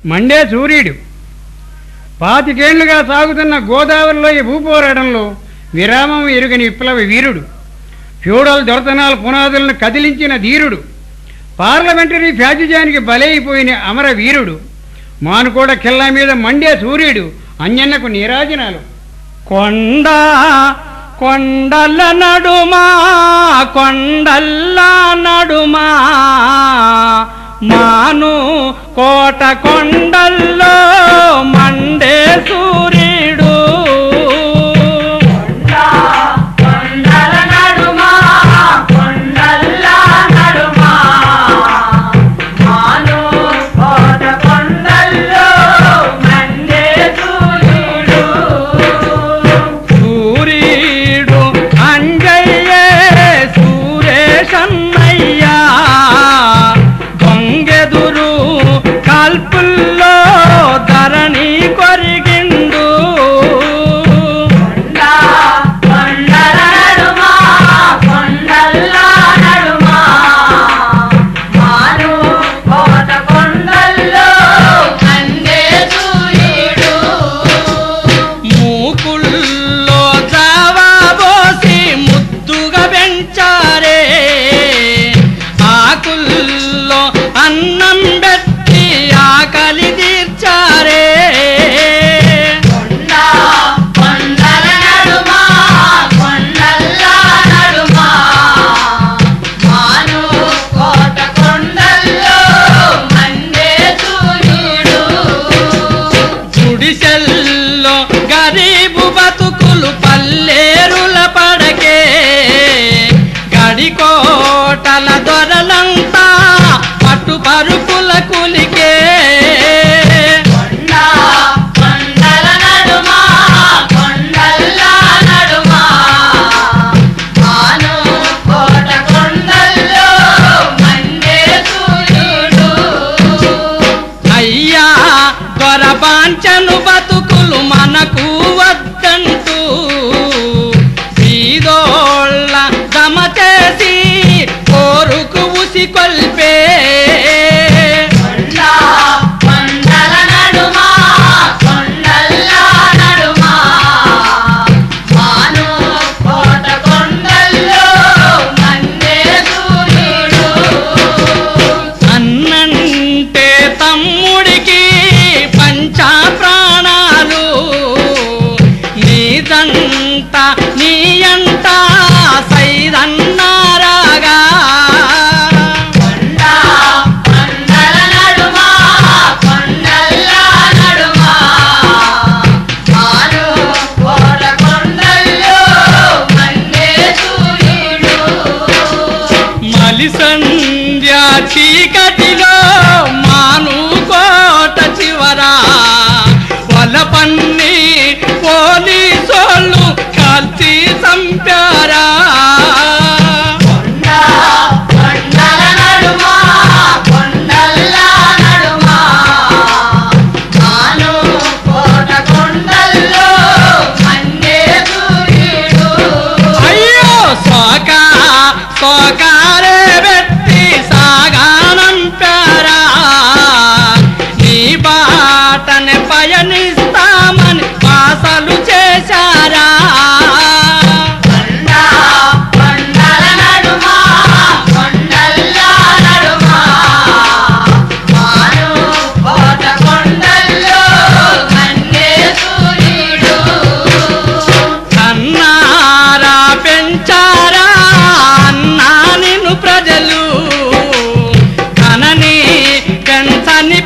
Monday సూర్యుడు. 25 ఏళ్లుగా సాగుతున్న గోదావరిలో ఈ భూపోరాటంలో విరామం ఎరుగని విప్లవ వీరుడు, ఫ్యూడల్ దొరతనాల పునాదులను కదిలించిన ధీరుడు, పార్లమెంటరీ ఫ్యాసిజానికి బలైపోయిన అమర వీరుడు, మానుకోడ కిల్లా మీద మండే సూర్యుడు అంజన్నకు నీరాజనాలు. కొండల నడుమా కొండల్లా నడుమా మాను కోట కొండల్లో మండే సూర్యుడు. కొండల నడుమా కొండల్లా నడుమా మాను కోట కొండల్లో మండే సూర్యుడు. సూర్యుడు అంజయ్యే సూరేశన్నయ్యా దొంగెదురు కాల్పుల్లో ధరణి కొరిగిండు. కొండల నడుమా కొండల్లా నడుమా మాను కోట కొండల్లో మండే సూర్యుడు. మూకుల్లో జావాబోసి ముద్దుగా పెంచారే, ఆకుల్లో అన్నం పెట్టి ఆకలి తీర్చారే. కొండల నడుమా కొండల్లా నడుమా మాను కోట కొండల్లో మండే సూర్యుడు. గుడిసెల్లో గరీబు బతుకులు పల్లేరుల పడకే, గడికోటల దొరలంతా పట్టు పరుపుల కులికే. కొండల నడుమా కొండల్లా నడుమా మాను కోట కొండల్లో మండే సూర్యుడు. అయ్యా దొరబాంచను బతుకులు మనకు వద్దంటూ బీదోళ్ళ దమ చేసి కోరుకు ఉసి కొల్పే. కొండల నడుమా కొండల్లా నడుమా మాను కోట కొండల్లో మండే సూర్యుడు. అన్నంటే తమ్ముడికి పంచా ప్రాణాలు, నీదంట నీయంట సైదన్నారాగా. కొండల నడుమా కొండల్లా నడుమా మాను కోట కొండల్లో మండే సూర్యుడు. మలిసంధ్య చీకటిలో మాను కోట చివరా వలపన్ని పోలీసోళ్ళు కాల్చి చంపారా. కొండల నడుమా కొండల్లా నడుమా మాను కోట కొండల్లో మండే సూర్యుడు. అయ్యో సోకారే పెట్టి సాగానంపారా, నీ బాటనే పయనిస్తామని ఆశలు చేశారా. కొండల నడుమా కొండల్లా నడుమా మాను కోట కొండల్లో మండే సూర్యుడు. కన్నారా పెంచారా అన్నా నిన్ను ప్రజలు, కనని పెంచని